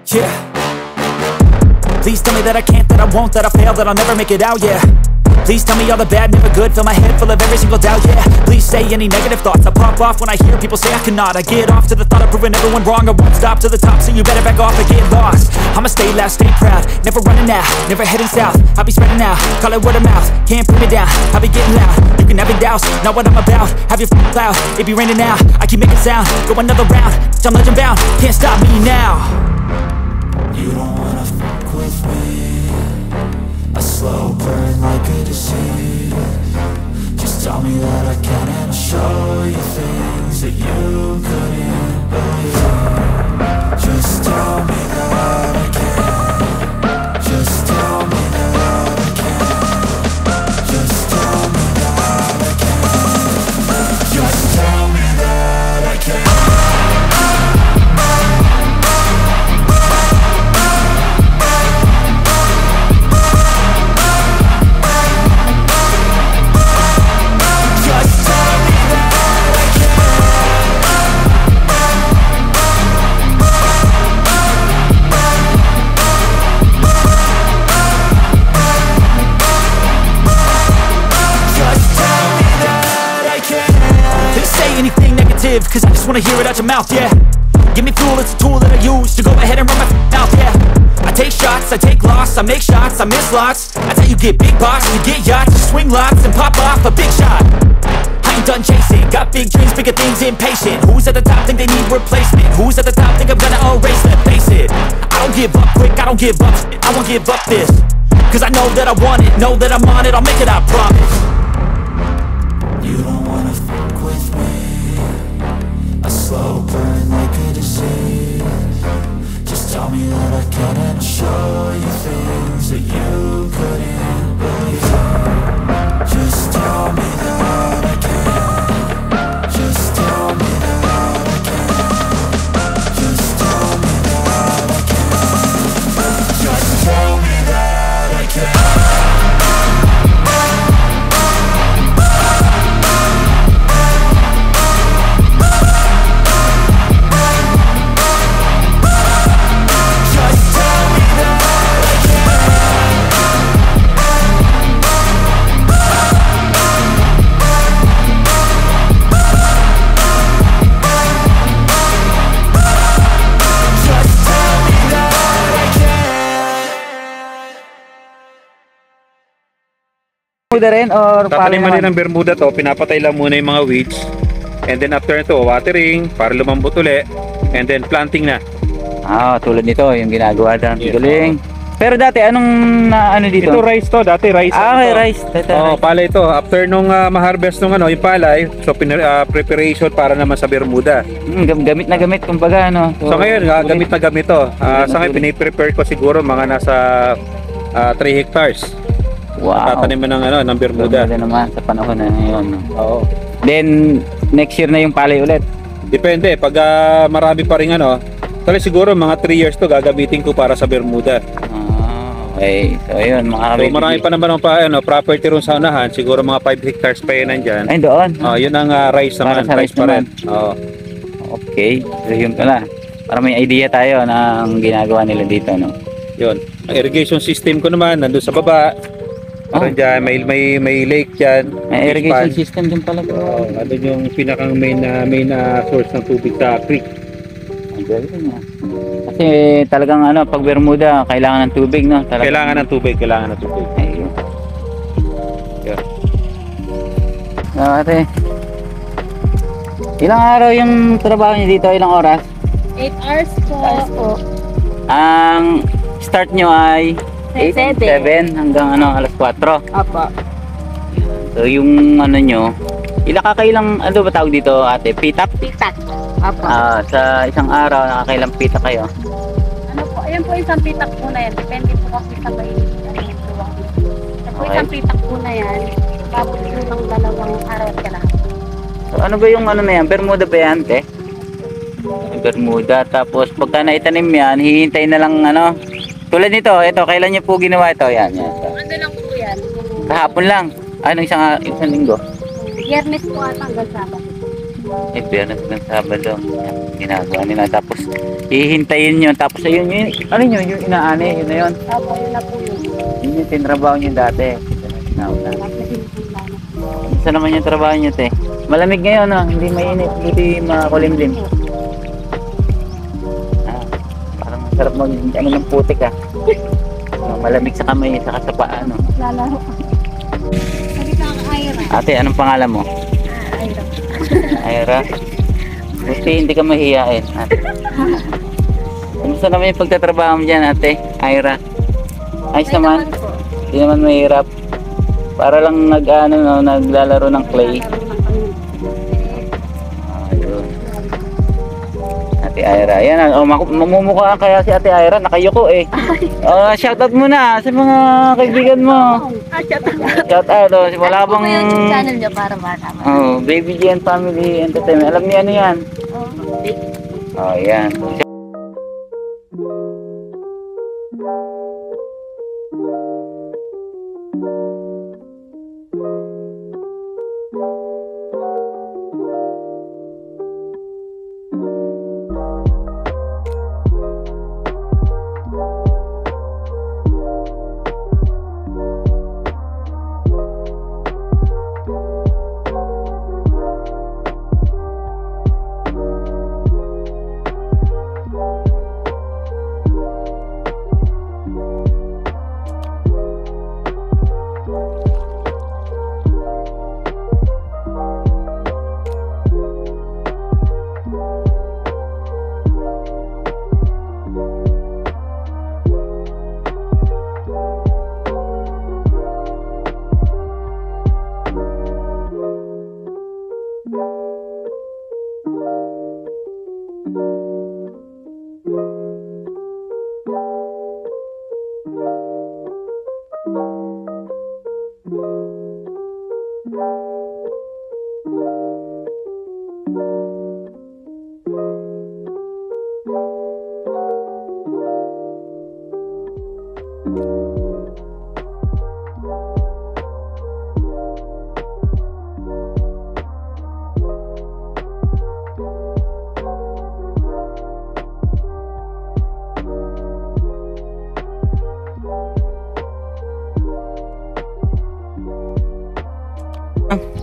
Yeah. Please tell me that I can't, that I won't, that I fail, that I'll never make it out, yeah. Please tell me all the bad, never good, fill my head full of every single doubt, yeah. Please say any negative thoughts, I pop off when I hear people say I cannot. I get off to the thought of proving everyone wrong, I won't stop to the top, so you better back off and get lost. I'ma stay loud, stay proud, never running out, never heading south. I'll be spreading out, call it word of mouth, can't put me down, I'll be getting loud. You can have your doubts, not what I'm about, have your cloud, it be raining now. I keep making sound, go another round, I'm legend bound, can't stop me now. You don't wanna fuck with me, a slow burn like a disease. Just tell me that I can and I'll show you things that you couldn't believe. Just tell me that I can. Just tell me that I can. Just tell me that I can. Just tell me that I can. Cause I just wanna hear it out your mouth, yeah. Give me fuel, it's a tool that I use to go ahead and run my mouth, yeah. I take shots, I take loss, I make shots, I miss lots. That's how you get big box, you get yachts, you swing lots and pop off a big shot. I ain't done chasing, got big dreams, bigger things, impatient. Who's at the top think they need replacement? Who's at the top think I'm gonna erase them? Face it, I don't give up quick, I don't give up shit, I won't give up this. Cause I know that I want it, know that I'm on it, I'll make it, I promise. You don't wanna fuck with me, a slow burn like a disease. Just tell me that I can and I'll show you things that you couldn't believe. Just tell me that I can. Just tell me that I can. Just tell me that I can. Just tell me that I can. Bermuda rin or tataniman din ng Bermuda to, pinapatay lang muna yung mga weeds. And then after nito, watering para lumambot uli. And then planting na. Tulad nito yung ginagawa doon. Yes, Galing. Pero dati anong ano dito? Ito rice to, dati rice. Okay, rice. Palay to. After nung ma-harvest nung yung palay, so preparation para naman sa Bermuda. Gamit na gamit kumbaga ano. So ngayon, gamit na gamit to. Sa ngayon, piniprepare ko siguro mga nasa 3 hectares. Wow. Tataniman ng Bermuda. Bermuda naman sa panahon na ngayon. Oo. Then next year na yung palay ulit. Depende pag marami pa ring Tali siguro mga 3 years to gagamitin ko para sa Bermuda. Okay. So ayun mga So marami pa naman ang property ron sa unahan, siguro mga 5 hectares pa yan nandiyan. Ay doon. Yun ang rice naman, rice pa rin. Okay. So yun pala. Para may idea tayo ng ginagawa nila dito, no. Yun. Ang irrigation system ko naman nandoon sa baba. Diyan, may lake dyan. May irrigation system din pala. Ano yung pinakang main source ng tubig sa creek. Kasi talagang pag Bermuda, kailangan ng tubig, no? Kailangan ng tubig. Ayun. Yeah. Ate, ilang araw yung trabaho niyo dito? Ilang oras? 8 hours po. Ang start nyo ay 7 hanggang alas 4. Apa. So yung nyo, nakakailang ba tawag dito ate? Pitak? Pitak. Apa. Sa isang araw nakakailang pitak kayo? Ayan po isang pitak po na yan. Depende po kasi sa mainit. Isang pitak po na yan. Tapos yung ng 2 araw ka lang. So ano ba yung na yan? Bermuda ba yan, te? Bermuda. Tapos pagka naitanim yan, hihintay na lang tulad nito, ito, kailan niyo po ginawa ito? Yan. Ano lang po yan? Kahapon lang. Isang linggo? Biyernes po at hanggang Sabado. Biyernes ng Sabado. Yan, ginagawa nila. Tapos, hihintayin nyo. Tapos, ayun yun. Ano nyo? Yung inaani, yun na yun. Opo, yun na po yun. Yun yung tinrabaho nyo dati. Isa naman yung trabaho nyo, te. Malamig ngayon, no? Hindi mainit. Hindi makulimlim. Ah, parang sarap mag, ano ng putik, ah. Malamig sa kamay, saka sa paa, no? Lalaro. Sabi ka ang Ira. Ate, anong pangalan mo? Ira. Ira? Buti hindi ka mahihain, ate. Kumusta naman yung pagtatrabaho mo dyan, ate? Ira? Ayos naman? Hindi naman mahirap. Para lang naglalaro ng clay. Ayun. Ate Ira. Ayan, mamumukha kaya si Ate Ira. Nakayuko eh. Shoutout muna sa mga kaibigan mo. Shoutout. Wala bang... YouTube channel niyo para malaman. Oh, Baby Jen Family Entertainment. Alam niyo ano yan? Oh, yan.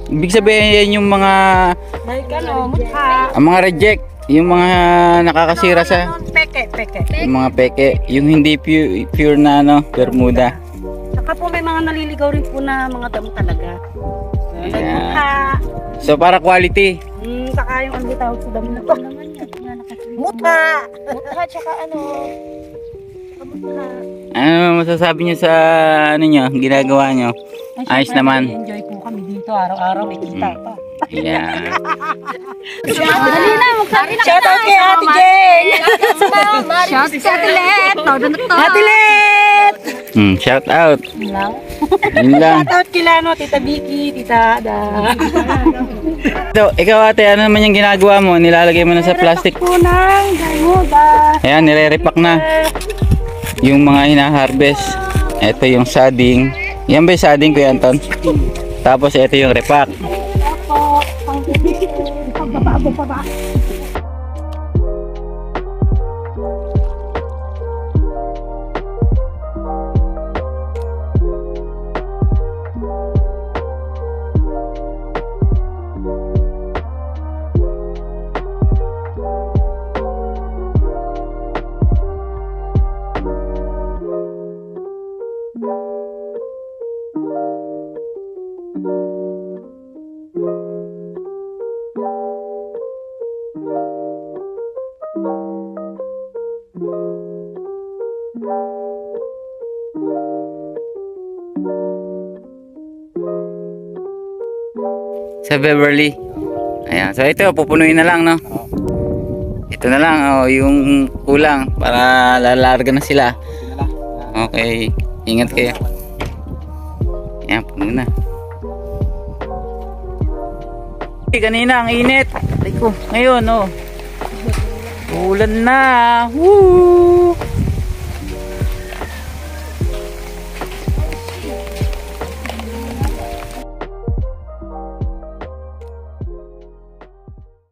Ibig sabihin yung mga ang mga reject, yung mga nakakasira sa Peke. yung mga peke, yung hindi pure na Bermuda. Saka po may mga naliligaw rin po na mga damo talaga. Yeah. So para quality. Saka yung ano tawag sa damo na to. Mutha, tsaka ano. Ano masasabi niyo sa ginagawa niyo? Ayos naman. Enjoy po kami dito araw-araw, may kita pa. Yeah. Dali na, magsabi na. Shout out kay Ate Jane. Shout out kay Ate Let. Ate Let. Shout out. Yun lang. Shout out kila Tita Vicky, Tita Ada. So, ikaw ate, ano naman yung ginagawa mo? Nilalagay mo na sa plastic? Punang, Bermuda. Ayan, nire-repack na. Yung mga hina-harvest. Ito yung sading. Yan ba yung sading, Kuya Anton? Tapos ito yung repack. Sa Beverly. Ayan. So ito, pupunuin na lang, no? Ito na lang, yung kulang para lalarga na sila. Okay. Ingat kayo. Ayan, puno na. Kanina, ang init. Ay ko, ngayon, ulan na. Woo!